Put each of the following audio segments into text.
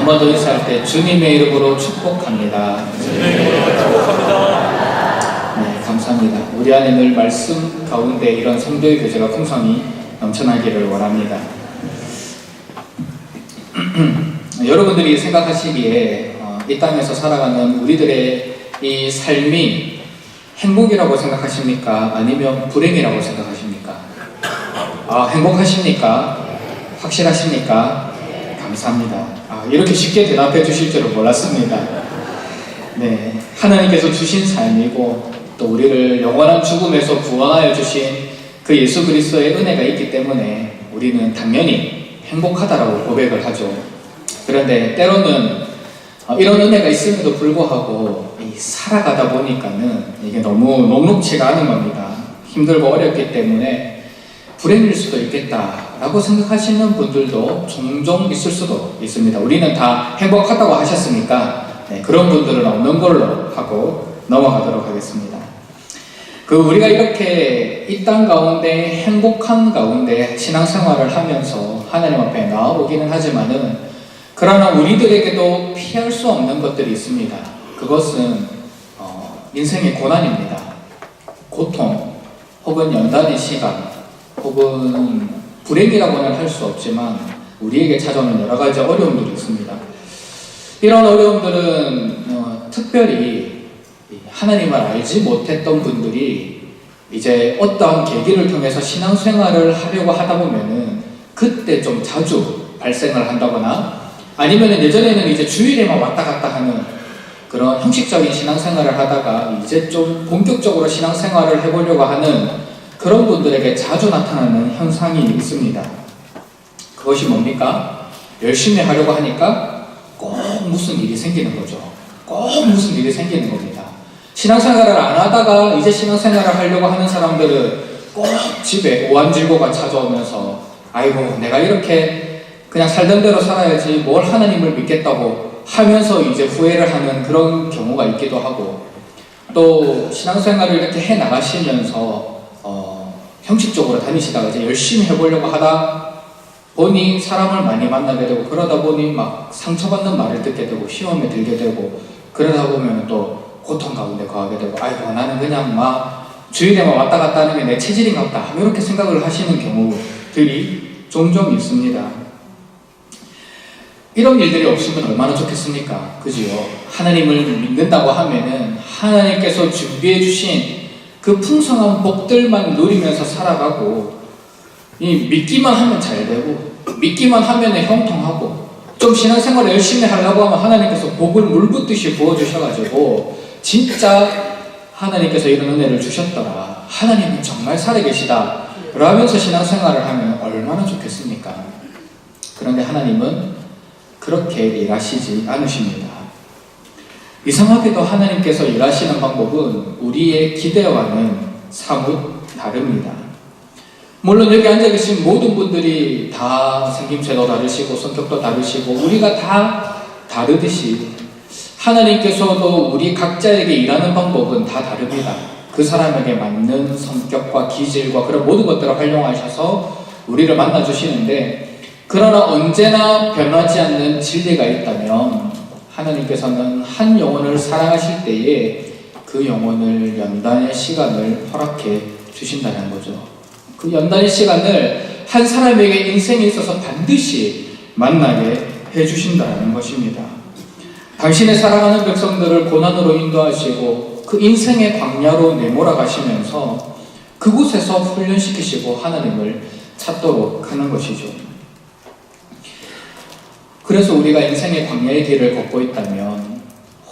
한 번 더 인사할 때 주님의 이름으로 축복합니다. 네, 감사합니다. 우리 안에 늘 말씀 가운데 이런 성도의 교제가 풍성히 넘쳐나기를 원합니다. 여러분들이 생각하시기에 이 땅에서 살아가는 우리들의 이 삶이 행복이라고 생각하십니까? 아니면 불행이라고 생각하십니까? 행복하십니까? 확실하십니까? 감사합니다. 이렇게 쉽게 대답해 주실 줄은 몰랐습니다. 네, 하나님께서 주신 삶이고 또 우리를 영원한 죽음에서 구원하여 주신 그 예수 그리스도의 은혜가 있기 때문에 우리는 당연히 행복하다라고 고백을 하죠. 그런데 때로는 이런 은혜가 있음에도 불구하고 살아가다 보니까는 이게 너무 녹록치가 않은 겁니다. 힘들고 어렵기 때문에 불행일 수도 있겠다라고 생각하시는 분들도 종종 있을 수도 있습니다. 우리는 다 행복하다고 하셨으니까 그런 분들은 없는 걸로 하고 넘어가도록 하겠습니다. 우리가 이렇게 이 땅 가운데 행복한 가운데 신앙생활을 하면서 하나님 앞에 나아오기는 하지만은 그러나 우리들에게도 피할 수 없는 것들이 있습니다. 그것은 인생의 고난입니다. 고통 혹은 연단의 시간 혹은 불행이라고는 할 수 없지만 우리에게 찾아오는 여러 가지 어려움들이 있습니다. 이런 어려움들은 특별히 하나님을 알지 못했던 분들이 이제 어떠한 계기를 통해서 신앙생활을 하려고 하다 보면은 그때 좀 자주 발생을 한다거나 아니면은 예전에는 이제 주일에만 왔다 갔다 하는 그런 형식적인 신앙생활을 하다가 이제 좀 본격적으로 신앙생활을 해보려고 하는 그런 분들에게 자주 나타나는 현상이 있습니다. 그것이 뭡니까? 열심히 하려고 하니까 꼭 무슨 일이 생기는 거죠. 꼭 무슨 일이 생기는 겁니다. 신앙생활을 안 하다가 이제 신앙생활을 하려고 하는 사람들은 꼭 집에 오한질고가 찾아오면서 아이고 내가 이렇게 그냥 살던 대로 살아야지 뭘 하나님을 믿겠다고 하면서 이제 후회를 하는 그런 경우가 있기도 하고 또 신앙생활을 이렇게 해 나가시면서 형식적으로 다니시다가 이제 열심히 해보려고 하다 보니 사람을 많이 만나게 되고 그러다 보니 막 상처받는 말을 듣게 되고 시험에 들게 되고 그러다 보면 또 고통 가운데 거하게 되고 아이고 나는 그냥 막 주일에만 왔다 갔다 하는 게 내 체질인가 보다 이렇게 생각을 하시는 경우들이 종종 있습니다. 이런 일들이 없으면 얼마나 좋겠습니까? 그지요? 하나님을 믿는다고 하면은 하나님께서 준비해 주신 그 풍성한 복들만 누리면서 살아가고 믿기만 하면 잘 되고 믿기만 하면 형통하고 좀 신앙생활을 열심히 하려고 하면 하나님께서 복을 물붓듯이 부어주셔가지고 진짜 하나님께서 이런 은혜를 주셨더라 하나님은 정말 살아계시다 라면서 신앙생활을 하면 얼마나 좋겠습니까? 그런데 하나님은 그렇게 일하시지 않으십니다. 이상하게도 하나님께서 일하시는 방법은 우리의 기대와는 사뭇 다릅니다. 물론 여기 앉아 계신 모든 분들이 다 생김새도 다르시고 성격도 다르시고 우리가 다 다르듯이 하나님께서도 우리 각자에게 일하는 방법은 다 다릅니다. 그 사람에게 맞는 성격과 기질과 그런 모든 것들을 활용하셔서 우리를 만나주시는데 그러나 언제나 변하지 않는 진리가 있다면 하나님께서는 한 영혼을 사랑하실 때에 그 영혼을 연단의 시간을 허락해 주신다는 거죠. 그 연단의 시간을 한 사람에게 인생에 있어서 반드시 만나게 해주신다는 것입니다. 당신의 사랑하는 백성들을 고난으로 인도하시고 그 인생의 광야로 내몰아 가시면서 그곳에서 훈련시키시고 하나님을 찾도록 하는 것이죠. 그래서 우리가 인생의 광야의 길을 걷고 있다면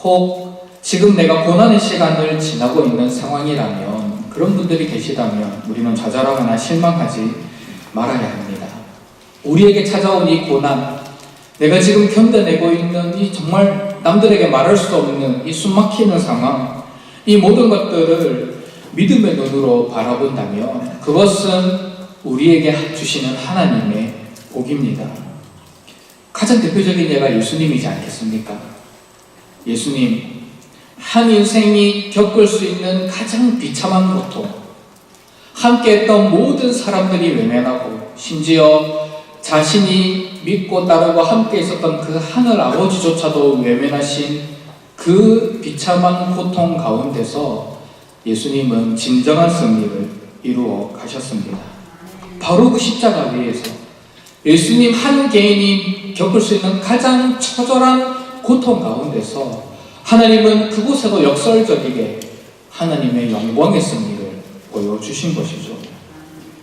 혹 지금 내가 고난의 시간을 지나고 있는 상황이라면 그런 분들이 계시다면 우리는 좌절하거나 실망하지 말아야 합니다. 우리에게 찾아온 이 고난 내가 지금 견뎌내고 있는 이 정말 남들에게 말할 수 없는 이 숨막히는 상황 이 모든 것들을 믿음의 눈으로 바라본다면 그것은 우리에게 주시는 하나님의 복입니다. 가장 대표적인 예가 예수님이지 않겠습니까? 예수님, 한 인생이 겪을 수 있는 가장 비참한 고통 함께 했던 모든 사람들이 외면하고 심지어 자신이 믿고 따르고 함께 있었던 그 하늘 아버지조차도 외면하신 그 비참한 고통 가운데서 예수님은 진정한 승리를 이루어 가셨습니다. 바로 그 십자가 위에서 예수님 한 개인이 겪을 수 있는 가장 처절한 고통 가운데서 하나님은 그곳에도 역설적이게 하나님의 영광의 승리를 보여주신 것이죠.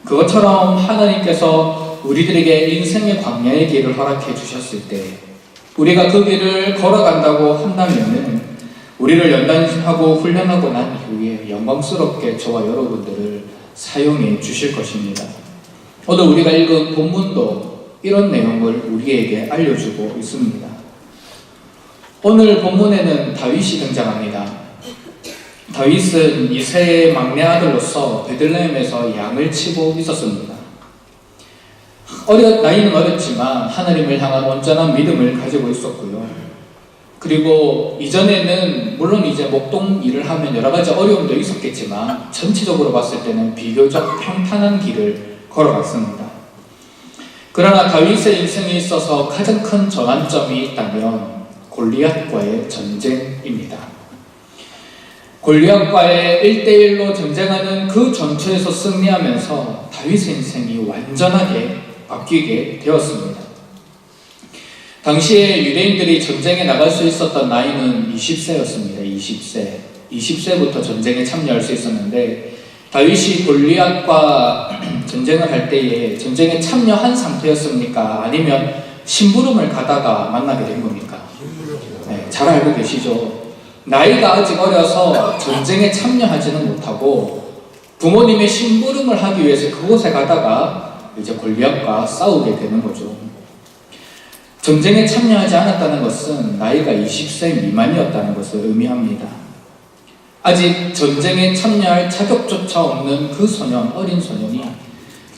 그것처럼 하나님께서 우리들에게 인생의 광야의 길을 허락해 주셨을 때 우리가 그 길을 걸어간다고 한다면 우리를 연단하고 훈련하고 난 이후에 영광스럽게 저와 여러분들을 사용해 주실 것입니다. 오늘 우리가 읽은 본문도 이런 내용을 우리에게 알려주고 있습니다. 오늘 본문에는 다윗이 등장합니다. 다윗은 이새의 막내 아들로서 베들레헴에서 양을 치고 있었습니다. 나이는 어렸지만 하나님을 향한 온전한 믿음을 가지고 있었고요. 그리고 이전에는 물론 이제 목동 일을 하면 여러 가지 어려움도 있었겠지만 전체적으로 봤을 때는 비교적 평탄한 길을 걸어갔습니다. 그러나 다윗의 인생에 있어서 가장 큰 전환점이 있다면 골리앗과의 전쟁입니다. 골리앗과의 1대1로 전쟁하는 그 전투에서 승리하면서 다윗의 인생이 완전하게 바뀌게 되었습니다. 당시에 유대인들이 전쟁에 나갈 수 있었던 나이는 20세였습니다. 20세부터 전쟁에 참여할 수 있었는데 다윗이 골리앗과 전쟁을 할 때에 전쟁에 참여한 상태였습니까? 아니면 심부름을 가다가 만나게 된 겁니까? 네, 잘 알고 계시죠? 나이가 아직 어려서 전쟁에 참여하지는 못하고 부모님의 심부름을 하기 위해서 그곳에 가다가 이제 골리앗과 싸우게 되는 거죠. 전쟁에 참여하지 않았다는 것은 나이가 20세 미만이었다는 것을 의미합니다. 아직 전쟁에 참여할 자격조차 없는 그 소년, 어린 소년이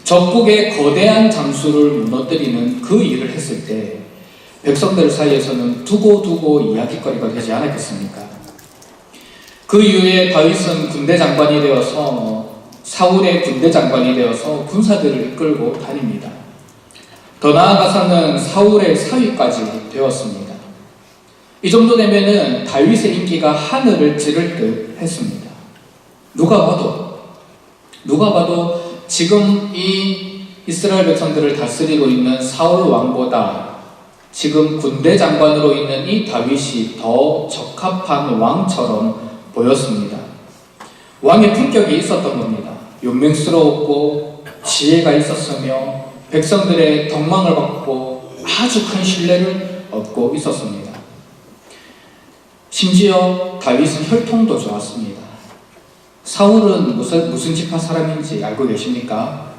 적국의 거대한 장수를 무너뜨리는 그 일을 했을 때 백성들 사이에서는 두고두고 이야기거리가 되지 않았겠습니까? 그 이후에 다윗은 군대 장관이 되어서 사울의 군대 장관이 되어서 군사들을 이끌고 다닙니다. 더 나아가서는 사울의 사위까지 되었습니다. 이 정도 되면은 다윗의 인기가 하늘을 찌를 듯 했습니다. 누가 봐도 지금 이 이스라엘 백성들을 다스리고 있는 사울 왕보다 지금 군대 장관으로 있는 이 다윗이 더 적합한 왕처럼 보였습니다. 왕의 품격이 있었던 겁니다. 용맹스러웠고 지혜가 있었으며 백성들의 덕망을 받고 아주 큰 신뢰를 얻고 있었습니다. 심지어 다윗은 혈통도 좋았습니다. 사울은 무슨 지파 사람인지 알고 계십니까?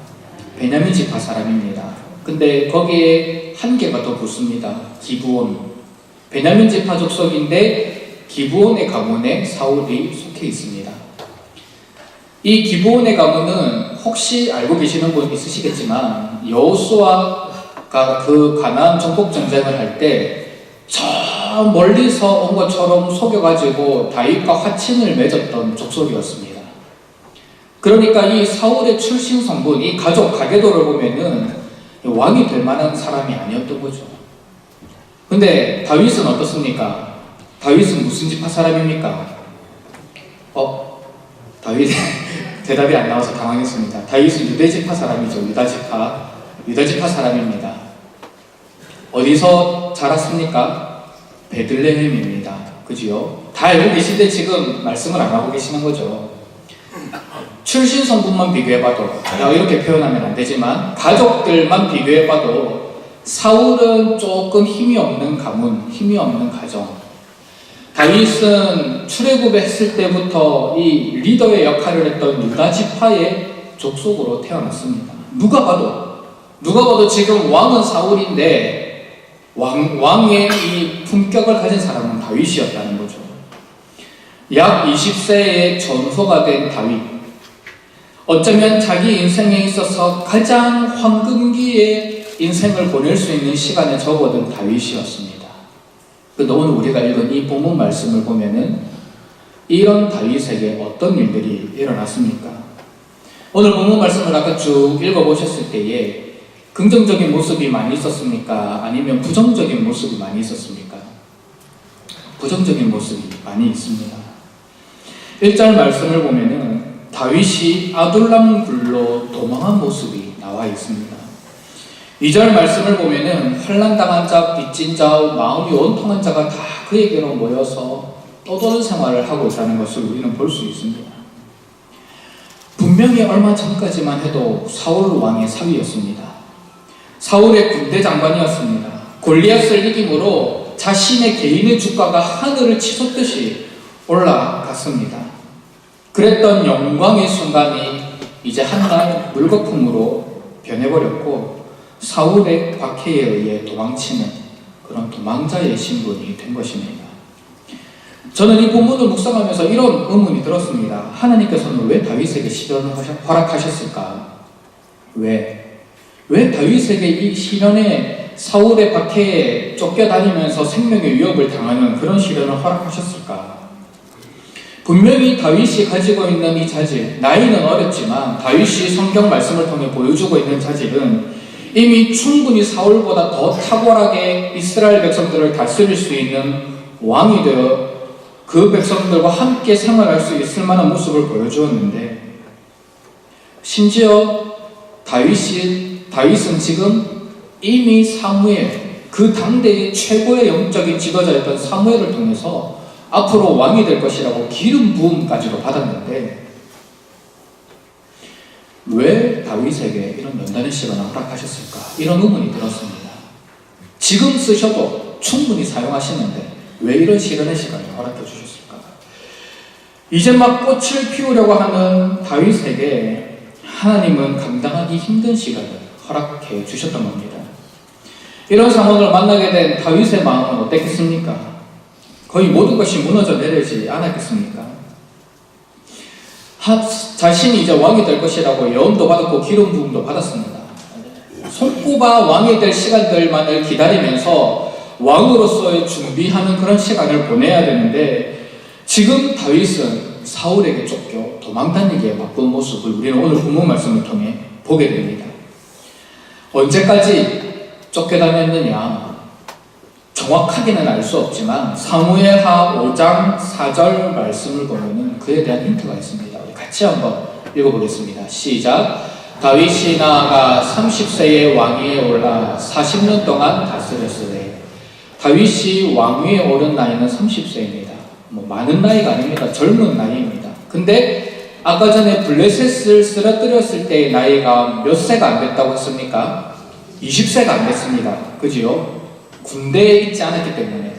베냐민 지파 사람입니다. 근데 거기에 한 개가 더 붙습니다. 기브온. 베냐민 지파 족속인데 기브온의 가문에 사울이 속해 있습니다. 이 기브온의 가문은 혹시 알고 계시는 분 있으시겠지만 여호수아가 그 가나안 정복 전쟁을 할 때 저 멀리서 온 것처럼 속여가지고 다윗과 화친을 맺었던 족속이었습니다. 그러니까 이 사울의 출신 성분, 이 가족 가계도를 보면은 왕이 될 만한 사람이 아니었던 거죠. 근데 다윗은 어떻습니까? 다윗은 무슨 지파 사람입니까? 다윗 대답이 안 나와서 당황했습니다. 다윗은 유대 지파 사람이죠. 유다 지파 사람입니다. 어디서 자랐습니까? 베들레헴입니다. 그지요? 다 알고 계신데 지금 말씀을 안 하고 계시는 거죠. 출신 성분만 비교해봐도 이렇게 표현하면 안 되지만 가족들만 비교해봐도 사울은 조금 힘이 없는 가문, 힘이 없는 가정. 다윗은 출애굽했을 때부터 이 리더의 역할을 했던 유다 지파의 족속으로 태어났습니다. 누가 봐도 지금 왕은 사울인데 왕의 이 품격을 가진 사람은 다윗이었다는 거죠. 약 20세의 전후가 된 다윗. 어쩌면 자기 인생에 있어서 가장 황금기의 인생을 보낼 수 있는 시간에 접어든 다윗이었습니다. 그런데 오늘 우리가 읽은 이 본문 말씀을 보면은 이런 다윗에게 어떤 일들이 일어났습니까? 오늘 본문 말씀을 아까 쭉 읽어보셨을 때에 긍정적인 모습이 많이 있었습니까? 아니면 부정적인 모습이 많이 있었습니까? 부정적인 모습이 많이 있습니다. 1절 말씀을 보면은 다윗이 아둘람 굴로 도망한 모습이 나와 있습니다. 2절 말씀을 보면은 환난당한 자, 빚진 자, 마음이 원통한 자가 다 그에게로 모여서 떠도는 생활을 하고 있다는 것을 우리는 볼 수 있습니다. 분명히 얼마 전까지만 해도 사울 왕의 사위였습니다. 사울의 군대 장관이었습니다. 골리앗을 이김으로 자신의 개인의 주가가 하늘을 치솟듯이 올라갔습니다. 그랬던 영광의 순간이 이제 한날 물거품으로 변해버렸고 사울의 박해에 의해 도망치는 그런 도망자의 신분이 된 것입니다. 저는 이 본문을 묵상하면서 이런 의문이 들었습니다. 하나님께서는 왜 다윗에게 시련을 허락하셨을까? 왜 다윗에게 이 시련에 사울의 박해에 쫓겨다니면서 생명의 위협을 당하는 그런 시련을 허락하셨을까? 분명히 다윗이 가지고 있는 이 자질, 나이는 어렸지만 다윗이 성경 말씀을 통해 보여주고 있는 자질은 이미 충분히 사울보다 더 탁월하게 이스라엘 백성들을 다스릴 수 있는 왕이 되어 그 백성들과 함께 생활할 수 있을 만한 모습을 보여주었는데, 심지어 다윗은 지금 이미 사무엘, 그 당대의 최고의 영적인 지도자였던 사무엘을 통해서 앞으로 왕이 될 것이라고 기름 부음까지도 받았는데 왜 다윗에게 이런 연단의 시간을 허락하셨을까? 이런 의문이 들었습니다. 지금 쓰셔도 충분히 사용하시는데 왜 이런 시련의 시간을 허락해 주셨을까? 이제 막 꽃을 피우려고 하는 다윗에게 하나님은 감당하기 힘든 시간을 허락해 주셨던 겁니다. 이런 상황을 만나게 된 다윗의 마음은 어땠겠습니까? 거의 모든 것이 무너져 내리지 않았겠습니까? 자신이 이제 왕이 될 것이라고 예언도 받았고 기름 부음도 받았습니다. 손꼽아 왕이 될 시간들만을 기다리면서 왕으로서의 준비하는 그런 시간을 보내야 되는데 지금 다윗은 사울에게 쫓겨 도망다니기에 바쁜 모습을 우리는 오늘 본문 말씀을 통해 보게 됩니다. 언제까지 쫓겨다녔느냐? 정확하게는 알 수 없지만 사무엘하 5장 4절 말씀을 보면 그에 대한 힌트가 있습니다. 우리 같이 한번 읽어보겠습니다. 시작. 다윗이 나아가 30세의 왕위에 올라 40년 동안 다스렸으되. 다윗이 왕위에 오른 나이는 30세입니다. 많은 나이가 아닙니다. 젊은 나이입니다. 근데 아까 전에 블레셋을 쓰러뜨렸을 때의 나이가 몇 세가 안 됐다고 했습니까? 20세가 안 됐습니다. 그지요? 군대에 있지 않았기 때문에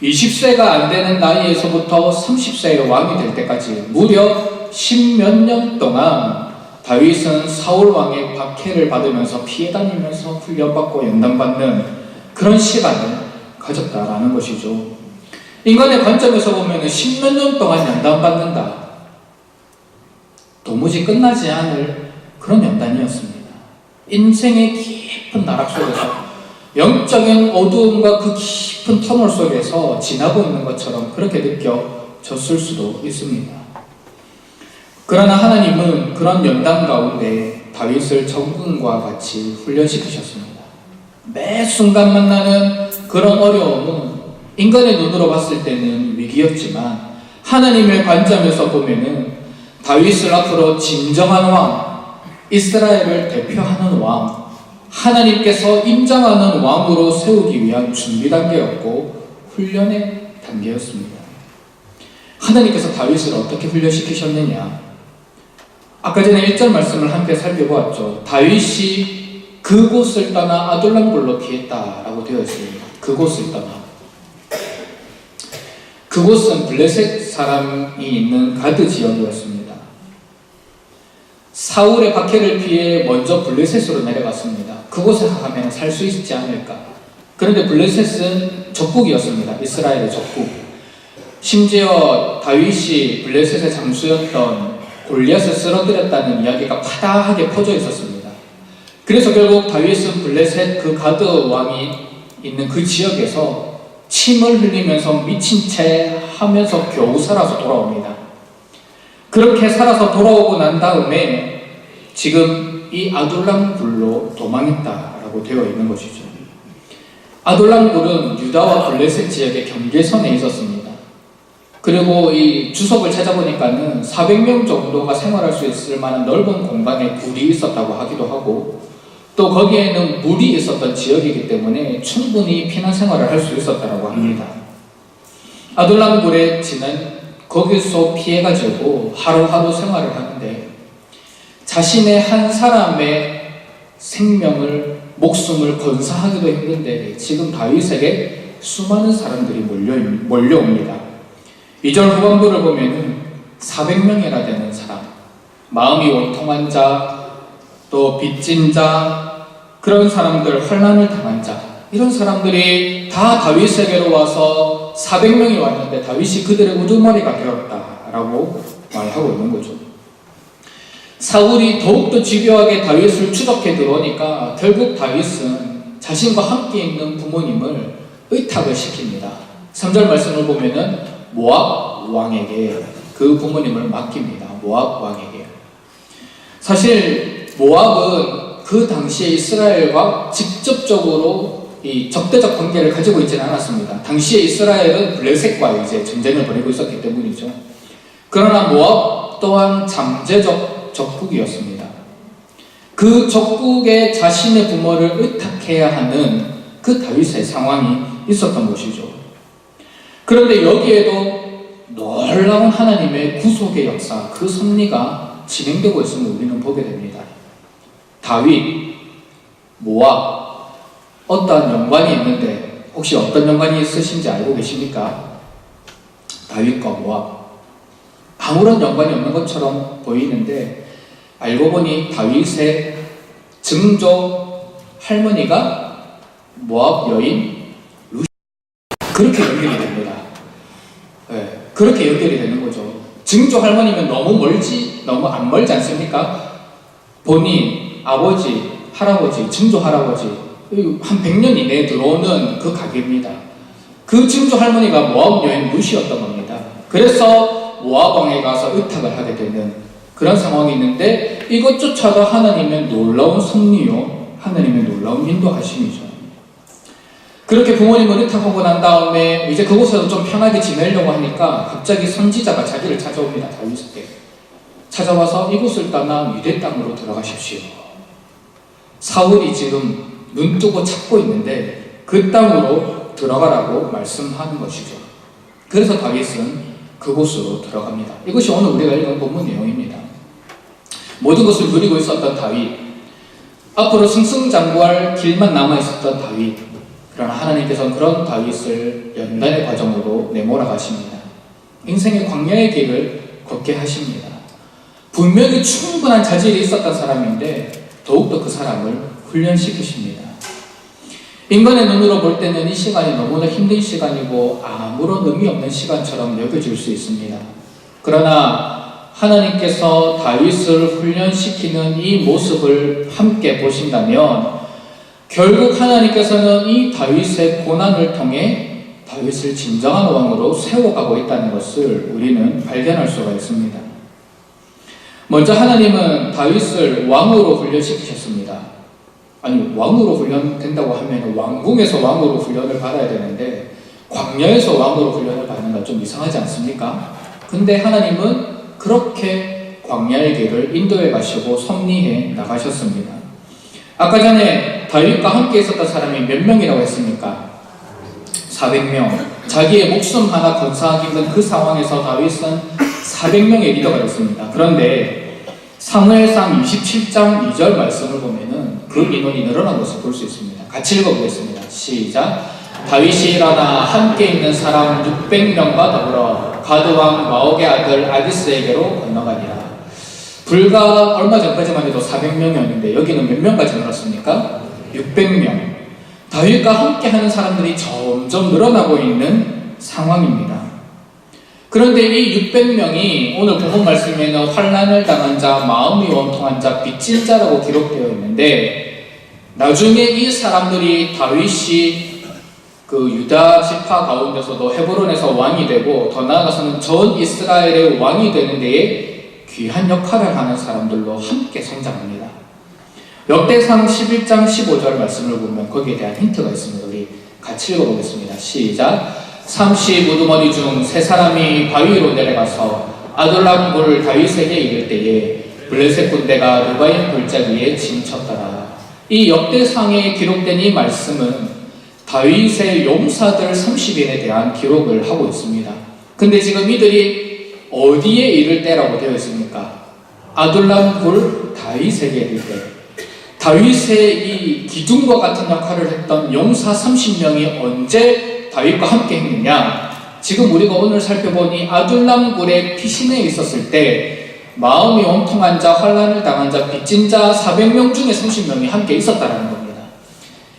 20세가 안 되는 나이에서부터 30세의 왕이 될 때까지 무려 10몇 년 동안 다윗은 사울 왕의 박해를 받으면서 피해 다니면서 훈련받고 연단받는 그런 시간을 가졌다라는 것이죠. 인간의 관점에서 보면 10몇 년 동안 연단받는다. 도무지 끝나지 않을 그런 연단이었습니다. 인생의 깊은 나락 속에서 영적인 어두움과 그 깊은 터널 속에서 지나고 있는 것처럼 그렇게 느껴졌을 수도 있습니다. 그러나 하나님은 그런 연단 가운데 다윗을 정금과 같이 훈련시키셨습니다. 매 순간 만나는 그런 어려움은 인간의 눈으로 봤을 때는 위기였지만 하나님의 관점에서 보면은 다윗을 앞으로 진정한 왕, 이스라엘을 대표하는 왕, 하나님께서 인정하는 왕으로 세우기 위한 준비 단계였고 훈련의 단계였습니다. 하나님께서 다윗을 어떻게 훈련시키셨느냐? 아까 전에 1절 말씀을 함께 살펴보았죠. 다윗이 그곳을 떠나 아둘람굴로 피했다라고 되어 있습니다. 그곳을 떠나. 그곳은 블레셋 사람이 있는 가드 지역이었습니다. 사울의 박해를 피해 먼저 블레셋으로 내려갔습니다. 그곳에 가면 살 수 있지 않을까. 그런데 블레셋은 적국이었습니다. 이스라엘의 적국. 심지어 다윗이 블레셋의 장수였던 골리앗을 쓰러뜨렸다는 이야기가 파다하게 퍼져 있었습니다. 그래서 결국 다윗은 블레셋 그 가드 왕이 있는 그 지역에서 침을 흘리면서 미친 채 하면서 겨우 살아서 돌아옵니다. 그렇게 살아서 돌아오고 난 다음에 지금 이 아둘람 굴로 도망했다라고 되어 있는 것이죠. 아둘람 굴은 유다와 블레셋 지역의 경계선에 있었습니다. 그리고 이 주석을 찾아보니까는 400명 정도가 생활할 수 있을 만한 넓은 공간에 굴이 있었다고 하기도 하고, 또 거기에는 물이 있었던 지역이기 때문에 충분히 피난 생활을 할 수 있었다고 합니다. 아둘람 굴의 지는 거기서 피해가지고 하루하루 생활을 하는데, 자신의 한 사람의 생명을, 목숨을 건사하기도 힘든데 지금 다윗에게 수많은 사람들이 몰려옵니다. 2절 후반부를 보면은 400명이나 되는 사람, 마음이 원통한 자, 또 빚진 자, 그런 사람들, 환난을 당한 자, 이런 사람들이 다 다윗에게로 와서 400명이 왔는데 다윗이 그들의 우두머리가 되었다라고 말하고 있는 거죠. 사울이 더욱더 집요하게 다윗을 추적해 들어오니까 결국 다윗은 자신과 함께 있는 부모님을 의탁을 시킵니다. 3절 말씀을 보면은 모압 왕에게 그 부모님을 맡깁니다. 모압 왕에게. 사실 모압은 그 당시에 이스라엘과 직접적으로 이 적대적 관계를 가지고 있지는 않았습니다. 당시에 이스라엘은 블레셋과 이제 전쟁을 벌이고 있었기 때문이죠. 그러나 모압 또한 잠재적 적국이었습니다. 그 적국에 자신의 부모를 의탁해야 하는 그 다윗의 상황이 있었던 것이죠. 그런데 여기에도 놀라운 하나님의 구속의 역사, 그 섭리가 진행되고 있음을 우리는 보게 됩니다. 다윗, 모압, 어떠한 연관이 있는데 혹시 어떤 연관이 있으신지 알고 계십니까? 다윗과 모압. 아무런 연관이 없는 것처럼 보이는데 알고 보니 다윗의 증조 할머니가 모압 여인 루시, 그렇게 연결이 됩니다. 네, 그렇게 연결이 되는 거죠. 증조 할머니면 너무 안 멀지 않습니까? 본인, 아버지, 할아버지, 증조 할아버지 한 100년 이내에 들어오는 그 가게입니다. 그 증조 할머니가 모압 여인 루시였던 겁니다. 그래서 모압 왕에 가서 의탁을 하게 되는 그런 상황이 있는데, 이것조차도 하나님의 놀라운 섭리요, 하나님의 놀라운 인도하심이죠. 그렇게 부모님을 의탁하고 난 다음에 이제 그곳에서 좀 편하게 지내려고 하니까 갑자기 선지자가 자기를 찾아옵니다. 다윗에게 찾아와서 이곳을 떠나 유대 땅으로 들어가십시오. 사울이 지금 눈 뜨고 찾고 있는데 그 땅으로 들어가라고 말씀하는 것이죠. 그래서 다윗은 그곳으로 들어갑니다. 이것이 오늘 우리가 읽은 본문 내용입니다. 모든 것을 누리고 있었던 다윗, 앞으로 승승장구할 길만 남아있었던 다윗, 그러나 하나님께서는 그런 다윗을 연단의 과정으로 내몰아 가십니다. 인생의 광야의 길을 걷게 하십니다. 분명히 충분한 자질이 있었던 사람인데 더욱더 그 사람을 훈련시키십니다. 인간의 눈으로 볼 때는 이 시간이 너무나 힘든 시간이고 아무런 의미 없는 시간처럼 여겨질 수 있습니다. 그러나 하나님께서 다윗을 훈련시키는 이 모습을 함께 보신다면 결국 하나님께서는 이 다윗의 고난을 통해 다윗을 진정한 왕으로 세워가고 있다는 것을 우리는 발견할 수가 있습니다. 먼저 하나님은 다윗을 왕으로 훈련시키셨습니다. 아니, 왕으로 훈련된다고 하면 왕궁에서 왕으로 훈련을 받아야 되는데 광야에서 왕으로 훈련을 받는 건 좀 이상하지 않습니까? 근데 하나님은 그렇게 광야의 길을 인도해 가시고 섭리해 나가셨습니다. 아까 전에 다윗과 함께 있었던 사람이 몇 명이라고 했습니까? 400명. 자기의 목숨 하나 건사하기 힘든 그 상황에서 다윗은 400명의 리더가 됐습니다. 그런데 사무엘상 27장 2절 말씀을 보면은 그 인원이 늘어난 것을 볼 수 있습니다. 같이 읽어보겠습니다. 시작. 다윗이 일어나 함께 있는 사람 600명과 더불어 가드왕 마옥의 아들 아기스에게로 건너가니라. 불과 얼마 전까지만 해도 400명이었는데 여기는 몇 명까지 늘었습니까? 600명. 다윗과 함께하는 사람들이 점점 늘어나고 있는 상황입니다. 그런데 이 600명이 오늘 본문 말씀에는 환난을 당한 자, 마음이 원통한 자, 빚진 자라고 기록되어 있는데 나중에 이 사람들이 다윗이 그 유다 지파 가운데서도 헤브론에서 왕이 되고 더 나아가서는 전 이스라엘의 왕이 되는 데에 귀한 역할을 하는 사람들로 함께 성장합니다. 역대상 11장 15절 말씀을 보면 거기에 대한 힌트가 있습니다. 우리 같이 읽어보겠습니다. 시작. 삼시 우두머리 중 세 사람이 바위 위로 내려가서 아둘람 굴 다윗에게 이를 때에 블레셋 군대가 르바임 골짜기에 진쳤더라. 이 역대상에 기록된 이 말씀은 다윗의 용사들 30인에 대한 기록을 하고 있습니다. 근데 지금 이들이 어디에 이를 때라고 되어 있습니까? 아둘람 굴 다윗에게 이를 때. 다윗의 이 기둥과 같은 역할을 했던 용사 30명이 언제 다윗과 함께 했느냐? 지금 우리가 오늘 살펴보니 아둘람 굴의 피신에 있었을 때 마음이 원통한 자, 환난을 당한 자, 빚진 자 400명 중에 30명이 함께 있었다는 겁니다.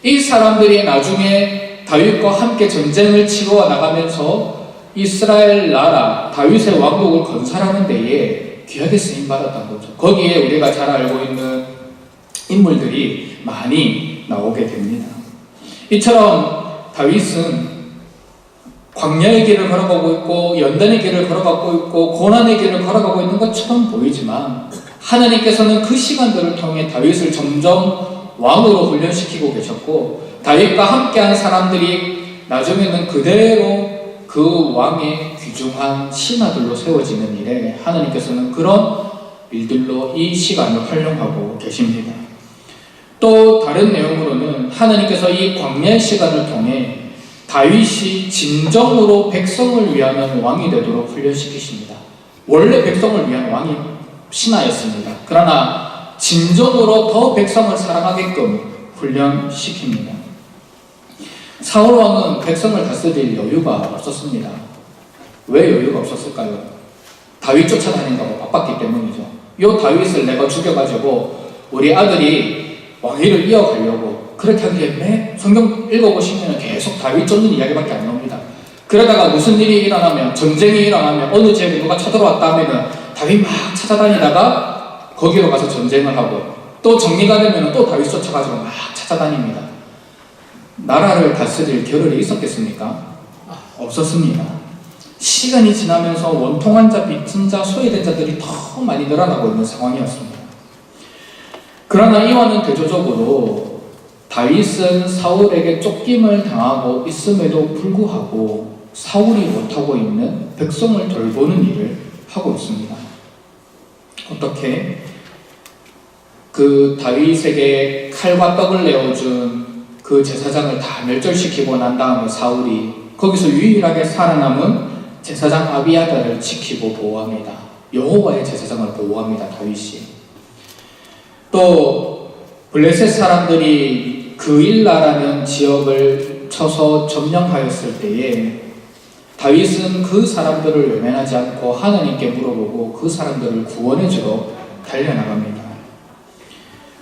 이 사람들이 나중에 다윗과 함께 전쟁을 치러 나가면서 이스라엘 나라, 다윗의 왕국을 건설하는 데에 귀하게 쓰임받았던 거죠. 거기에 우리가 잘 알고 있는 인물들이 많이 나오게 됩니다. 이처럼 다윗은 광야의 길을 걸어가고 있고 연단의 길을 걸어가고 있고 고난의 길을 걸어가고 있는 것처럼 보이지만 하나님께서는 그 시간들을 통해 다윗을 점점 왕으로 훈련시키고 계셨고 다윗과 함께한 사람들이 나중에는 그대로 그 왕의 귀중한 신하들로 세워지는 일에 하나님께서는 그런 일들로 이 시간을 활용하고 계십니다. 또 다른 내용으로는 하나님께서 이 광야의 시간을 통해 다윗이 진정으로 백성을 위하는 왕이 되도록 훈련시키십니다. 원래 백성을 위한 왕이 신하였습니다. 그러나 진정으로 더 백성을 사랑하게끔 훈련시킵니다. 사울 왕은 백성을 다스릴 여유가 없었습니다. 왜 여유가 없었을까요? 다윗 쫓아다닌다고 바빴기 때문이죠. 이 다윗을 내가 죽여가지고 우리 아들이 왕위를 이어가려고 그렇게 하기에 성경 읽어보시면 계속 다윗 쫓는 이야기밖에 안 나옵니다. 그러다가 무슨 일이 일어나면 전쟁이 일어나면 어느 지역에 누가 쳐들어왔다 하면 다윗 막 찾아다니다가 거기로 가서 전쟁을 하고 또 정리가 되면 또 다윗 쫓아가지고 막 찾아다닙니다. 나라를 다스릴 겨를이 있었겠습니까? 없었습니다. 시간이 지나면서 원통한 자, 빚진 자, 소외된 자들이 더 많이 늘어나고 있는 상황이었습니다. 그러나 이와는 대조적으로 다윗은 사울에게 쫓김을 당하고 있음에도 불구하고 사울이 못하고 있는 백성을 돌보는 일을 하고 있습니다. 어떻게? 그 다윗에게 칼과 떡을 내어준 그 제사장을 다 멸절시키고 난 다음에 사울이 거기서 유일하게 살아남은 제사장 아비아다를 지키고 보호합니다. 여호와의 제사장을 보호합니다. 다윗이. 또 블레셋 사람들이 그일라라는 지역을 쳐서 점령하였을 때에 다윗은 그 사람들을 외면하지 않고 하나님께 물어보고 그 사람들을 구원해주러 달려나갑니다.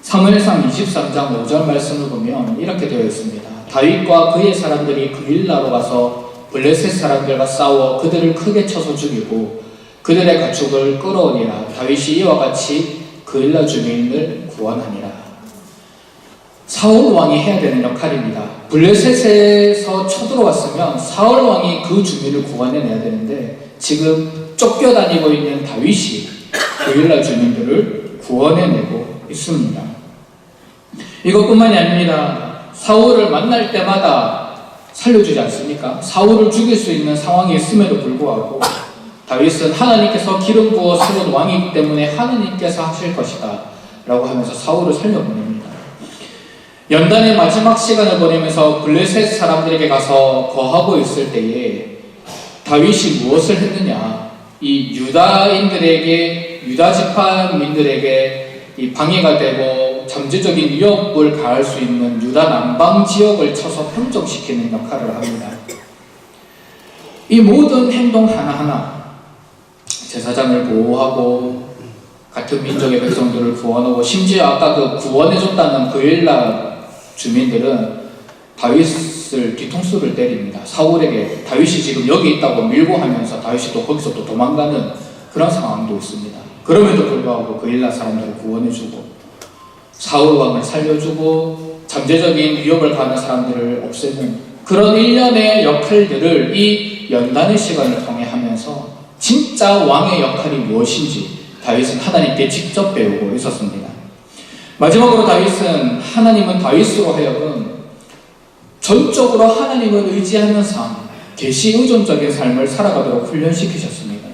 사무엘상 23장 5절 말씀을 보면 이렇게 되어 있습니다. 다윗과 그의 사람들이 그일라로 가서 블레셋 사람들과 싸워 그들을 크게 쳐서 죽이고 그들의 가축을 끌어오니라. 다윗이 이와 같이 그일라 주민을 구원하니라. 사울 왕이 해야 되는 역할입니다. 블레셋에서 쳐들어왔으면 사울 왕이 그 주민을 구원해내야 되는데 지금 쫓겨다니고 있는 다윗이 그일라 주민들을 구원해내고 있습니다. 이것뿐만이 아닙니다. 사울을 만날 때마다 살려주지 않습니까? 사울을 죽일 수 있는 상황이 있음에도 불구하고 다윗은 하나님께서 기름 부어 세운 왕이기 때문에 하나님께서 하실 것이다 라고 하면서 사울을 살려보냅니다. 연단의 마지막 시간을 보내면서 블레셋 사람들에게 가서 거하고 있을 때에 다윗이 무엇을 했느냐? 이 유다인들에게, 유다 지파민들에게 이 방해가 되고 잠재적인 위협을 가할 수 있는 유다 남방 지역을 쳐서 평정시키는 역할을 합니다. 이 모든 행동 하나하나 제사장을 보호하고 같은 민족의 백성들을 구원하고 심지어 아까 그 구원해줬다는 그일라 주민들은 다윗을 뒤통수를 때립니다. 사울에게 다윗이 지금 여기 있다고 밀고 하면서 다윗이 또 거기서 또 도망가는 그런 상황도 있습니다. 그럼에도 불구하고 그일라 사람들을 구원해주고 사울 왕을 살려주고 잠재적인 위협을 가하는 사람들을 없애는 그런 일련의 역할들을 이 연단의 시간을 통해 하면서 진짜 왕의 역할이 무엇인지 다윗은 하나님께 직접 배우고 있었습니다. 마지막으로 다윗은 하나님은 다윗으로 하여금 전적으로 하나님을 의지하는 삶, 계시 의존적인 삶을 살아가도록 훈련시키셨습니다.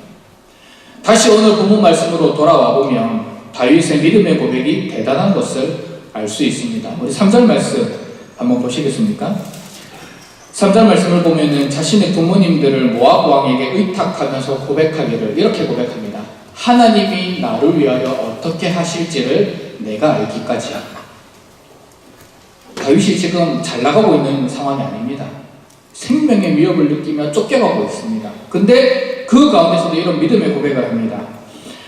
다시 오늘 본문 말씀으로 돌아와 보면 다윗의 믿음의 고백이 대단한 것을 알 수 있습니다. 우리 3절 말씀 한번 보시겠습니까? 3절 말씀을 보면은 자신의 부모님들을 모압 왕에게 의탁하면서 고백하기를 이렇게 고백합니다. 하나님이 나를 위하여 어떻게 하실지를 내가 알기까지야. 다윗이 지금 잘 나가고 있는 상황이 아닙니다. 생명의 위협을 느끼며 쫓겨가고 있습니다. 근데 그 가운데서도 이런 믿음의 고백을 합니다.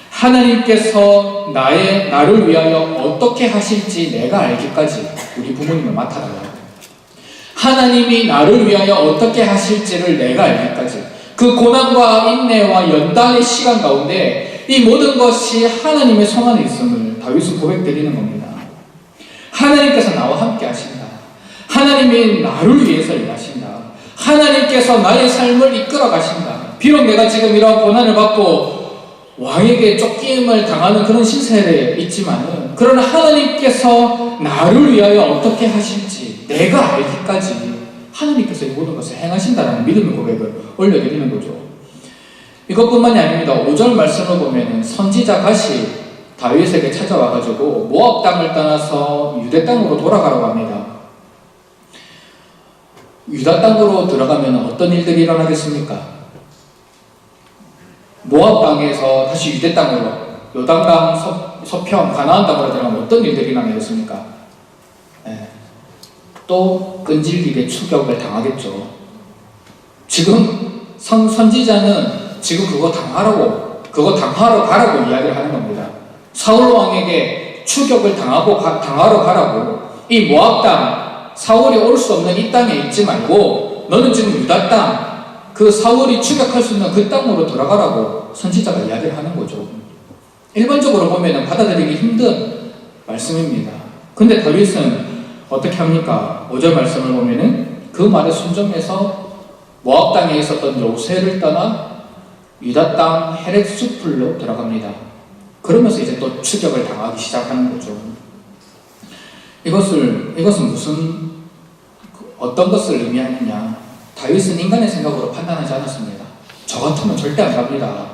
하나님께서 나를 위하여 어떻게 하실지 내가 알기까지 우리 부모님을 맡아달라고. 하나님이 나를 위하여 어떻게 하실지를 내가 알기까지. 그 고난과 인내와 연단의 시간 가운데 이 모든 것이 하나님의 손 안에 있음을 다윗은 고백드리는 겁니다. 하나님께서 나와 함께 하신다. 하나님이 나를 위해서 일하신다. 하나님께서 나의 삶을 이끌어 가신다. 비록 내가 지금 이러한 고난을 받고 왕에게 쫓김을 당하는 그런 신세에 있지만은, 그러나 하나님께서 나를 위하여 어떻게 하실지 내가 알기까지 하나님께서 이 모든 것을 행하신다는 믿음의 고백을 올려드리는 거죠. 이것뿐만이 아닙니다. 5절 말씀을 보면은 선지자 갓이 다윗에게 찾아와가지고 모압 땅을 떠나서 유대 땅으로 돌아가라고 합니다. 유다 땅으로 들어가면 어떤 일들이 일어나겠습니까? 모압 땅에서 다시 유대 땅으로, 요단강 서편 가나안 땅으로 들어가면 어떤 일들이 일어나겠습니까? 또 끈질기게 추격을 당하겠죠. 지금 선지자는 지금 그거 당하러 가라고 이야기를 하는 겁니다. 사울 왕에게 추격을 당하러 가라고, 이 모압 땅, 사울이 올 수 없는 이 땅에 있지 말고 너는 지금 유다 땅, 그 사울이 추격할 수 있는 그 땅으로 들어가라고 선지자가 이야기를 하는 거죠. 일반적으로 보면 받아들이기 힘든 말씀입니다. 근데 다윗은 어떻게 합니까? 5절 말씀을 보면은 그 말에 순종해서 모압 땅에 있었던 요새를 떠나 유다 땅 헤렛 숲으로 들어갑니다. 그러면서 이제 또 추격을 당하기 시작하는 거죠. 이것은 어떤 것을 의미하느냐? 다윗은 인간의 생각으로 판단하지 않았습니다. 저 같으면 절대 안 갑니다.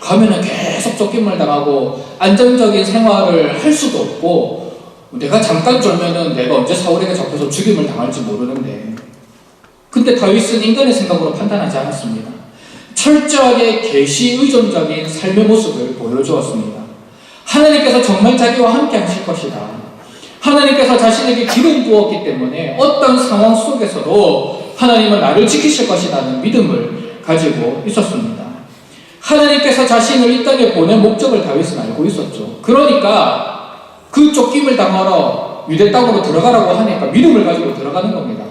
가면은 계속 쫓김을 당하고 안정적인 생활을 할 수도 없고, 내가 잠깐 졸면은 내가 언제 사울에게 잡혀서 죽임을 당할지 모르는데. 근데 다윗은 인간의 생각으로 판단하지 않았습니다. 철저하게 계시 의존적인 삶의 모습을 보여주었습니다. 하나님께서 정말 자기와 함께 하실 것이다. 하나님께서 자신에게 기름 부었기 때문에 어떤 상황 속에서도 하나님은 나를 지키실 것이라는 믿음을 가지고 있었습니다. 하나님께서 자신을 이 땅에 보낸 목적을 다윗은 알고 있었죠. 그러니까 그 쫓김을 당하러 유대 땅으로 들어가라고 하니까 믿음을 가지고 들어가는 겁니다.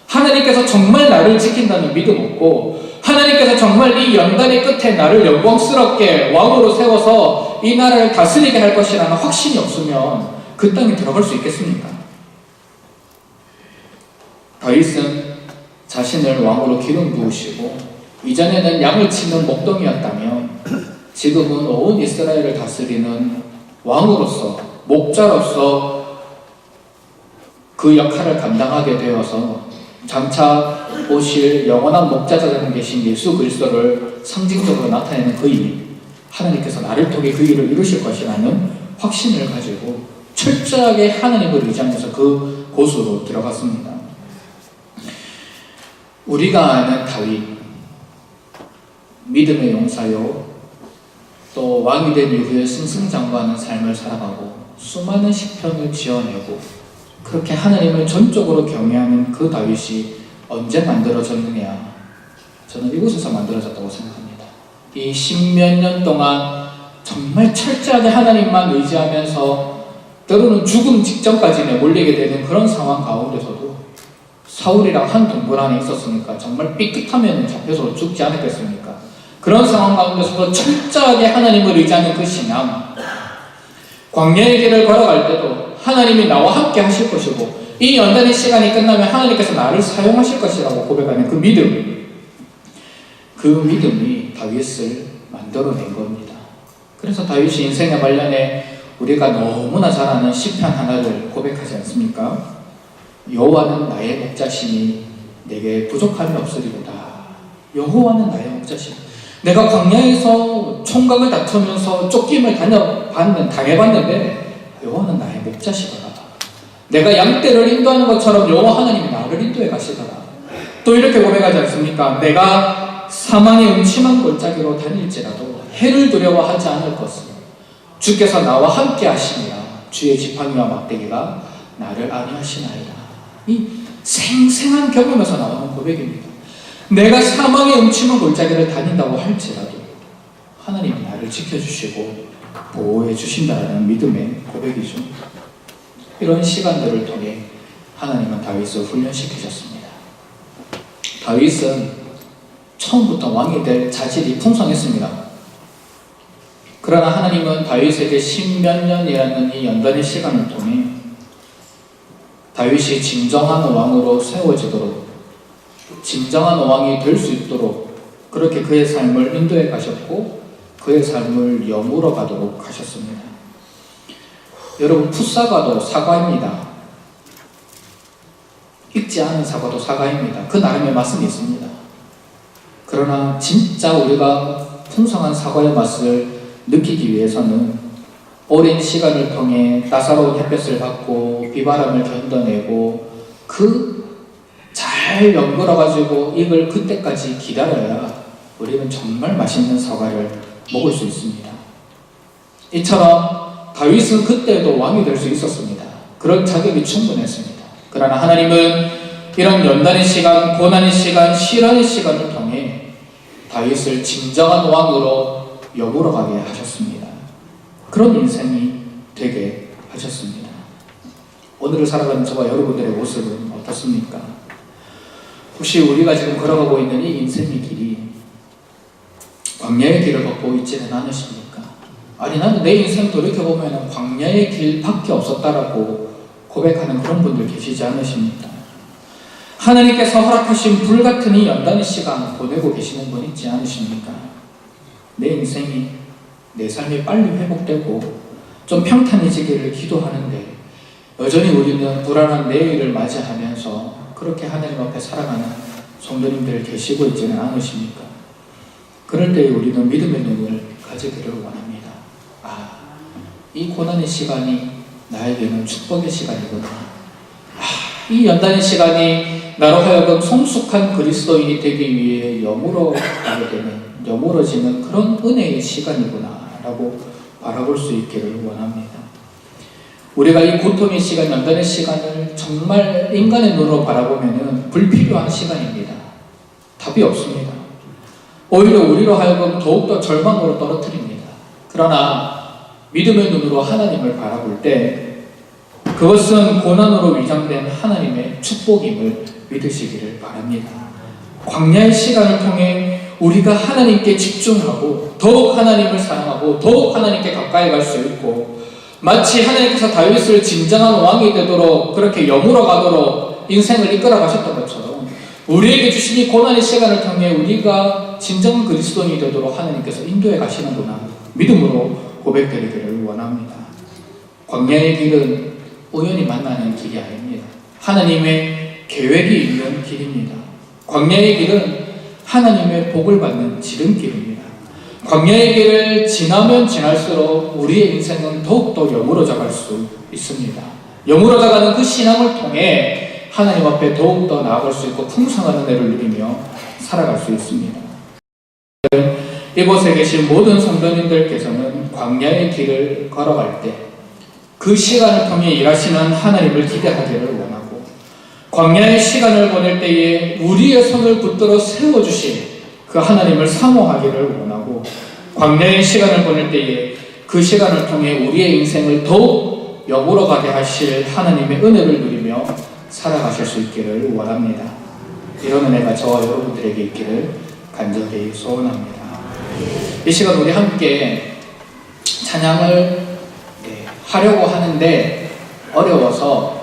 하나님께서 정말 나를 지킨다는 믿음 없고, 하나님께서 정말 이 연단의 끝에 나를 영광스럽게 왕으로 세워서 이 나라를 다스리게 할 것이라는 확신이 없으면 그 땅에 들어갈 수 있겠습니까? 다윗은 자신을 왕으로 기름 부으시고, 이전에는 양을 치는 목동이었다면 지금은 온 이스라엘을 다스리는 왕으로서, 목자로서 그 역할을 감당하게 되어서 장차 오실 영원한 목자자가 계신 예수 그리스도를 상징적으로 나타내는 그 일, 하나님께서 나를 통해 그 일을 이루실 것이라는 확신을 가지고 철저하게 하나님을 의지하면서 그 곳으로 들어갔습니다. 우리가 아는 다윗, 믿음의 용사요, 또 왕이 된 이후에 승승장구하는 삶을 살아가고 수많은 시편을 지어내고 그렇게 하나님을 전적으로 경외하는 그 다윗이 언제 만들어졌느냐? 저는 이곳에서 만들어졌다고 생각합니다. 이 십몇 년 동안 정말 철저하게 하나님만 의지하면서 때로는 죽음 직전까지 내몰리게 되는 그런 상황 가운데서도 사울이랑 한 동굴 안에 있었으니까 정말 삐끗하면 잡혀서 죽지 않았겠습니까? 그런 상황 가운데서도 철저하게 하나님을 의지하는 그 신앙, 광야의 길을 걸어갈 때도 하나님이 나와 함께 하실 것이고 이 연단의 시간이 끝나면 하나님께서 나를 사용하실 것이라고 고백하는 그 믿음, 그 믿음이 다윗을 만들어낸 겁니다. 그래서 다윗이 인생에 관련해 우리가 너무나 잘 아는 시편 하나를 고백하지 않습니까? 여호와는 나의 목자시니 내게 부족함이 없으리로다. 여호와는 나의 목자시니, 내가 광야에서 총각을 다투면서 쫓김을 당해봤는데 여호와는 나의 목자시더라. 내가 양떼를 인도하는 것처럼 여호와 하나님이 나를 인도해 가시더라. 또 이렇게 고백하지 않습니까? 내가 사망의 음침한 골짜기로 다닐지라도 해를 두려워하지 않을 것을 주께서 나와 함께 하시니라. 주의 지팡이와 막대기가 나를 안위하시나이다. 이 생생한 경험에서 나오는 고백입니다. 내가 사망의 음침한 골짜기를 다닌다고 할지라도 하나님이 나를 지켜주시고 보호해 주신다는 믿음의 고백이죠. 이런 시간들을 통해 하나님은 다윗을 훈련시키셨습니다. 다윗은 처음부터 왕이 될 자질이 풍성했습니다. 그러나 하나님은 다윗에게 십몇 년이라는 이 연단의 시간을 통해 다윗이 진정한 왕으로 세워지도록, 진정한 왕이 될 수 있도록 그렇게 그의 삶을 인도해 가셨고 그의 삶을 영으로 가도록 하셨습니다. 여러분, 풋사과도 사과입니다. 익지 않은 사과도 사과입니다. 그 나름의 맛은 있습니다. 그러나 진짜 우리가 풍성한 사과의 맛을 느끼기 위해서는 오랜 시간을 통해 따사로운 햇볕을 받고 비바람을 견뎌내고 잘 연결해가지고 익을 그때까지 기다려야 우리는 정말 맛있는 사과를 먹을 수 있습니다. 이처럼 다윗은 그때도 왕이 될 수 있었습니다. 그런 자격이 충분했습니다. 그러나 하나님은 이런 연단의 시간, 고난의 시간, 시련의 시간을 통해 다윗을 진정한 왕으로 영으로 가게 하셨습니다. 그런 인생이 되게 하셨습니다. 오늘을 살아가는 저와 여러분들의 모습은 어떻습니까? 혹시 우리가 지금 걸어가고 있는 이 인생의 길이 광야의 길을 걷고 있지는 않으십니까? 아니, 나는 내 인생 돌이켜보면 광야의 길밖에 없었다라고 고백하는 그런 분들 계시지 않으십니까? 하나님께서 허락하신 불같은 이 연단의 시간 보내고 계시는 분 있지 않으십니까? 내 인생이, 내 삶이 빨리 회복되고 좀 평탄해지기를 기도하는데 여전히 우리는 불안한 내일을 맞이하면서 그렇게 하나님 앞에 살아가는 성도님들 계시고 있지는 않으십니까? 그럴 때 우리는 믿음의 눈을 가지기를 원합니다. 이 고난의 시간이 나에게는 축복의 시간이구나. 이 연단의 시간이 나로 하여금 성숙한 그리스도인이 되기 위해 영으로 가게 되는, 영으로지는 그런 은혜의 시간이구나 라고 바라볼 수 있기를 원합니다. 우리가 이 고통의 시간, 연단의 시간을 정말 인간의 눈으로 바라보면 불필요한 시간입니다. 답이 없습니다. 오히려 우리로 하여금 더욱더 절망으로 떨어뜨립니다. 그러나 믿음의 눈으로 하나님을 바라볼 때 그것은 고난으로 위장된 하나님의 축복임을 믿으시기를 바랍니다. 광야의 시간을 통해 우리가 하나님께 집중하고 더욱 하나님을 사랑하고 더욱 하나님께 가까이 갈 수 있고, 마치 하나님께서 다윗을 진정한 왕이 되도록 그렇게 영으로 가도록 인생을 이끌어 가셨던 것처럼 우리에게 주신 이 고난의 시간을 통해 우리가 진정한 그리스도인이 되도록 하나님께서 인도해 가시는구나 믿음으로 고백드리기를 원합니다. 광야의 길은 우연히 만나는 길이 아닙니다. 하나님의 계획이 있는 길입니다. 광야의 길은 하나님의 복을 받는 지름길입니다. 광야의 길을 지나면 지날수록 우리의 인생은 더욱더 영으로 자갈 수 있습니다. 영으로 자가는 그 신앙을 통해 하나님 앞에 더욱더 나아갈 수 있고 풍성한 은혜를 누리며 살아갈 수 있습니다. 이곳에 계신 모든 성도님들께서는 광야의 길을 걸어갈 때 그 시간을 통해 일하시는 하나님을 기대하기를 원하고, 광야의 시간을 보낼 때에 우리의 손을 붙들어 세워주신 그 하나님을 사모하기를 원하고, 광야의 시간을 보낼 때에 그 시간을 통해 우리의 인생을 더욱 영으로 가게 하실 하나님의 은혜를 누리며 살아가실 수 있기를 원합니다. 이런 은혜가 저와 여러분들에게 있기를 간절히 소원합니다. 이 시간 우리 함께 찬양을 하려고 하는데 어려워서